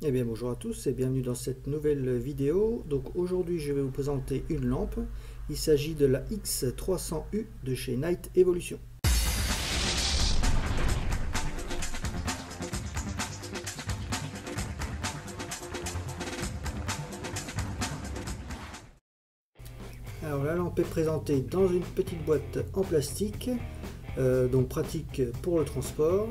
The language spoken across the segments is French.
Eh bien bonjour à tous et bienvenue dans cette nouvelle vidéo. Donc aujourd'hui je vais vous présenter une lampe. Il s'agit de la X300U de chez Night Evolution. Alors la lampe est présentée dans une petite boîte en plastique, donc pratique pour le transport.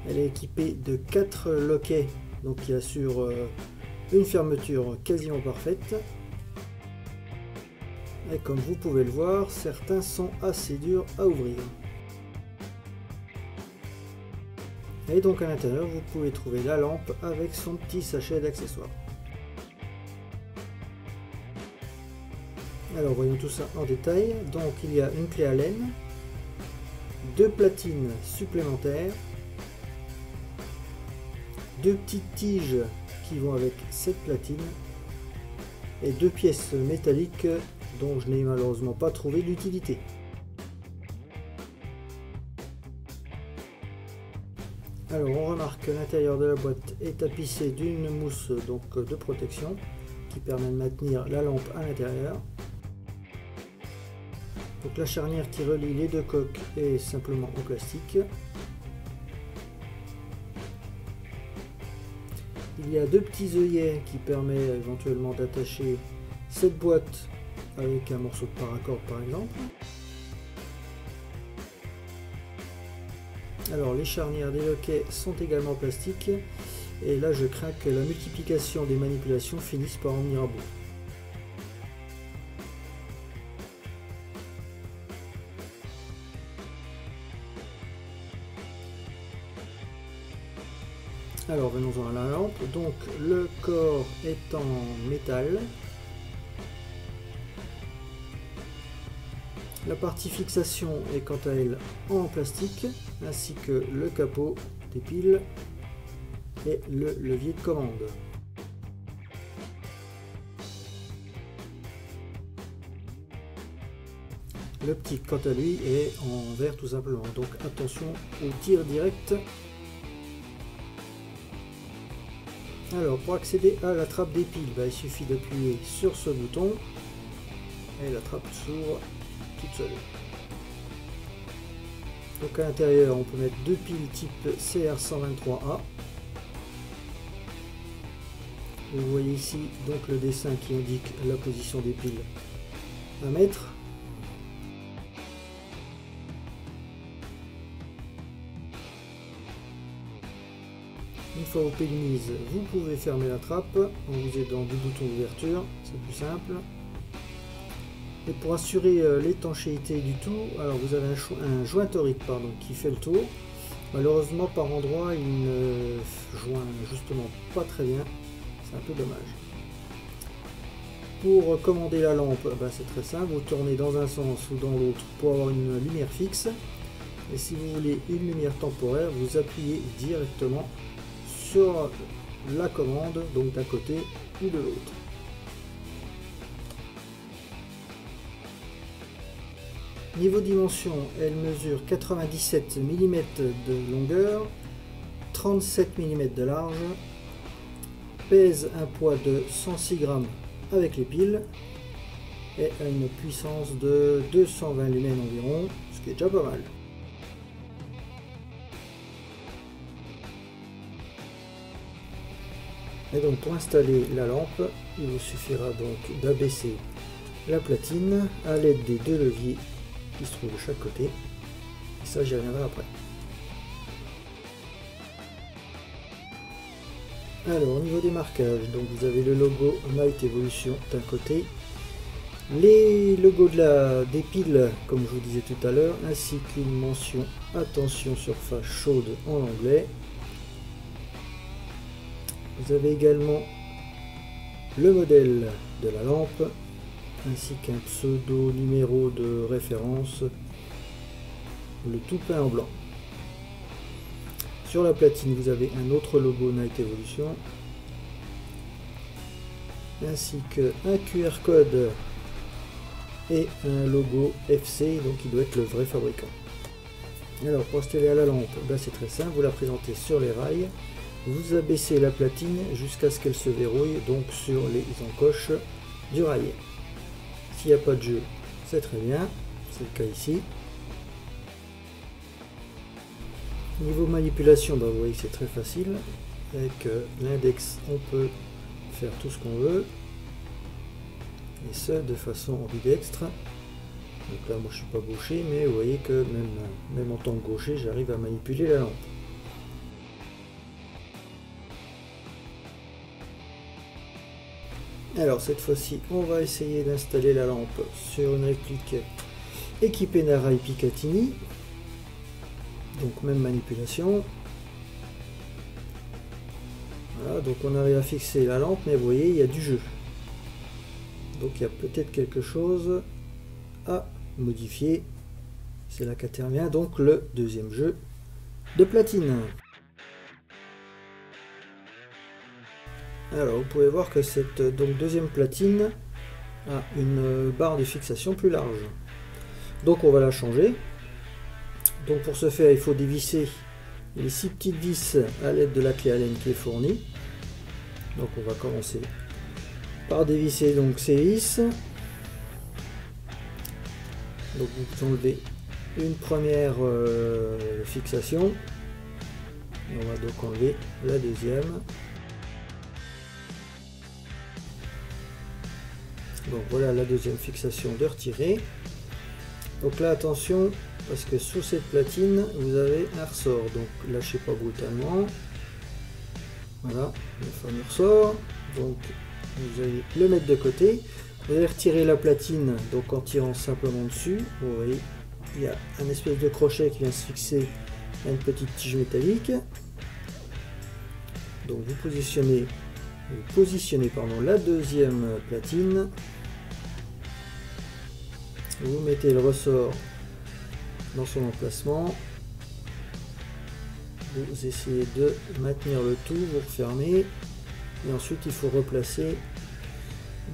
Elle est équipée de 4 loquets donc qui assurent une fermeture quasiment parfaite. Et comme vous pouvez le voir, certains sont assez durs à ouvrir. Et donc à l'intérieur, vous pouvez trouver la lampe avec son petit sachet d'accessoires. Alors voyons tout ça en détail. Donc il y a une clé Allen, 2 platines supplémentaires, 2 petites tiges qui vont avec cette platine et 2 pièces métalliques dont je n'ai malheureusement pas trouvé d'utilité. Alors on remarque que l'intérieur de la boîte est tapissé d'une mousse donc de protection qui permet de maintenir la lampe à l'intérieur. Donc la charnière qui relie les deux coques est simplement en plastique. Il y a 2 petits œillets qui permettent éventuellement d'attacher cette boîte avec un morceau de paracorde par exemple. Alors les charnières des loquets sont également en plastique et là je crains que la multiplication des manipulations finisse par en venir à bout. Alors venons-en à la lampe. Donc le corps est en métal. La partie fixation est quant à elle en plastique, ainsi que le capot des piles et le levier de commande. L'optique quant à lui est en verre tout simplement, donc attention au tir direct. Alors pour accéder à la trappe des piles, il suffit d'appuyer sur ce bouton et la trappe s'ouvre toute seule. Donc à l'intérieur on peut mettre 2 piles type CR123A. Vous voyez ici donc le dessin qui indique la position des piles à mettre. Une fois vos piles mises, vous pouvez fermer la trappe en vous aidant du bouton d'ouverture, c'est plus simple. Et pour assurer l'étanchéité du tout, alors vous avez un joint torique qui fait le tour. Malheureusement par endroit il ne joint justement pas très bien, c'est un peu dommage. Pour commander la lampe, c'est très simple, vous tournez dans un sens ou dans l'autre pour avoir une lumière fixe. Et si vous voulez une lumière temporaire, vous appuyez directement sur la commande, donc d'un côté ou de l'autre. Niveau dimension, elle mesure 97 mm de longueur, 37 mm de large, pèse un poids de 106 g avec les piles et a une puissance de 220 lumens environ, ce qui est déjà pas mal. Et donc pour installer la lampe, il vous suffira donc d'abaisser la platine à l'aide des 2 leviers qui se trouvent de chaque côté. Et ça j'y reviendrai après. Alors au niveau des marquages, donc vous avez le logo Night Evolution d'un côté, les logos des piles comme je vous disais tout à l'heure, ainsi qu'une mention attention surface chaude en anglais. Vous avez également le modèle de la lampe ainsi qu'un pseudo numéro de référence, le tout peint en blanc. Sur la platine vous avez un autre logo Night Evolution ainsi qu'un QR code et un logo FC, donc il doit être le vrai fabricant. Alors pour installer à la lampe, ben c'est très simple, vous la présentez sur les rails, vous abaissez la platine jusqu'à ce qu'elle se verrouille donc sur les encoches du rail. S'il n'y a pas de jeu, c'est très bien, c'est le cas ici. Niveau manipulation, ben vous voyez que c'est très facile. Avec l'index, on peut faire tout ce qu'on veut, et ce de façon ambidextre. Donc là, moi je suis pas gaucher, mais vous voyez que même en tant que gaucher, j'arrive à manipuler la lampe. Alors cette fois-ci, on va essayer d'installer la lampe sur une réplique équipée d'un rail Picatinny. Donc même manipulation. Voilà, donc on arrive à fixer la lampe, mais vous voyez, il y a du jeu. Donc il y a peut-être quelque chose à modifier. C'est là qu'intervient donc le deuxième jeu de platine. Alors vous pouvez voir que cette deuxième platine a une barre de fixation plus large. Donc on va la changer. Donc pour ce faire, il faut dévisser les 6 petites vis à l'aide de la clé Allen qui est fournie. Donc on va commencer par dévisser donc ces vis. Donc vous enlevez une première fixation. Et on va donc enlever la deuxième. Donc voilà la deuxième fixation de retirer. Donc là attention, parce que sous cette platine vous avez un ressort, donc lâchez pas brutalement. Voilà le fameux ressort. Donc vous allez le mettre de côté. Vous allez retirer la platine donc en tirant simplement dessus. Vous voyez, il y a un espèce de crochet qui vient se fixer à une petite tige métallique. Donc vous positionnez la deuxième platine. Vous mettez le ressort dans son emplacement. Vous essayez de maintenir le tout, vous refermez. Et ensuite il faut replacer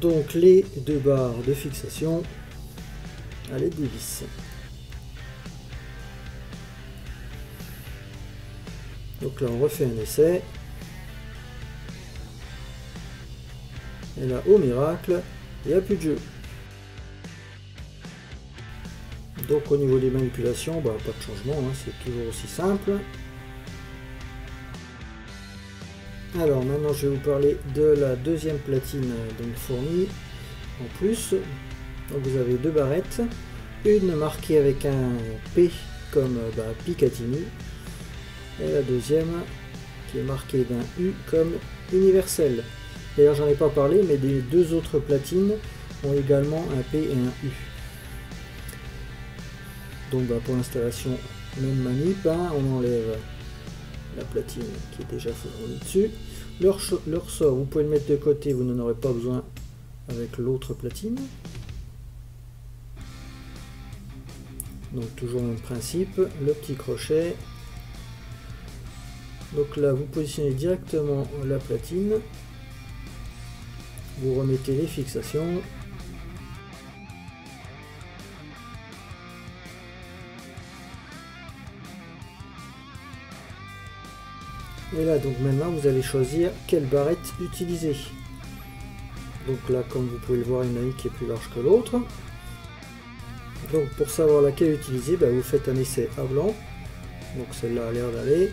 donc les deux barres de fixation à l'aide des vis. Donc là on refait un essai. Et là au miracle, il n'y a plus de jeu. Donc au niveau des manipulations, pas de changement, hein, c'est toujours aussi simple. Alors maintenant je vais vous parler de la deuxième platine donc fournie en plus. Donc vous avez deux barrettes, une marquée avec un P comme Picatinny, et la deuxième qui est marquée d'un U comme Universel. D'ailleurs j'en ai pas parlé, mais les deux autres platines ont également un P et un U. Donc pour l'installation, même manip, on enlève la platine qui est déjà fournie dessus. Le ressort, vous pouvez le mettre de côté, vous n'en aurez pas besoin avec l'autre platine. Donc toujours le même principe, le petit crochet. Donc là vous positionnez directement la platine, vous remettez les fixations. Et là donc maintenant vous allez choisir quelle barrette utiliser. Donc là comme vous pouvez le voir, il y en a une qui est plus large que l'autre. Donc pour savoir laquelle utiliser, vous faites un essai à blanc. Donc celle-là a l'air d'aller.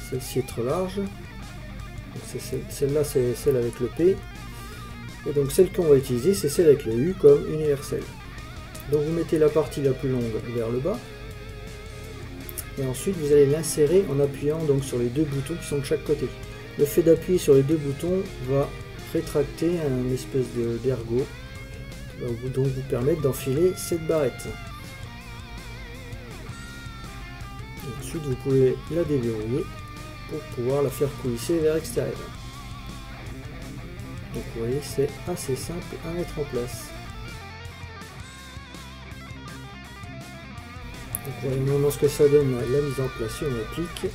Celle-ci est trop large. Celle-là c'est celle avec le P. Et donc celle qu'on va utiliser c'est celle avec le U comme universel. Donc vous mettez la partie la plus longue vers le bas. Et ensuite vous allez l'insérer en appuyant donc sur les deux boutons qui sont de chaque côté. Le fait d'appuyer sur les deux boutons va rétracter un espèce d'ergot, donc vous permettre d'enfiler cette barrette. Et ensuite vous pouvez la déverrouiller pour pouvoir la faire coulisser vers l'extérieur. Donc vous voyez, c'est assez simple à mettre en place. Donc voyez maintenant ce que ça donne la mise en place sur une réplique.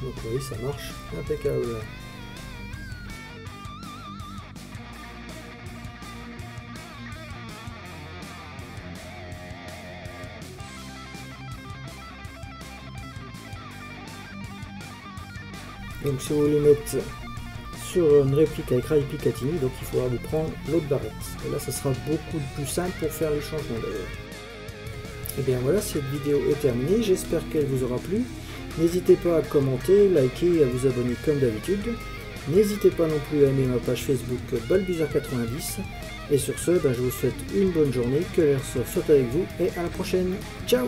Donc vous voyez, ça marche impeccable. Donc si vous voulez mettre sur une réplique avec rail Picatinny, donc il faudra vous prendre l'autre barrette. Et là ça sera beaucoup plus simple pour faire les changements d'ailleurs. Et bien voilà, cette vidéo est terminée, j'espère qu'elle vous aura plu. N'hésitez pas à commenter, liker et à vous abonner comme d'habitude. N'hésitez pas non plus à aimer ma page Facebook Balbuzard90. Et sur ce, je vous souhaite une bonne journée, que l'airsoft soit avec vous et à la prochaine. Ciao!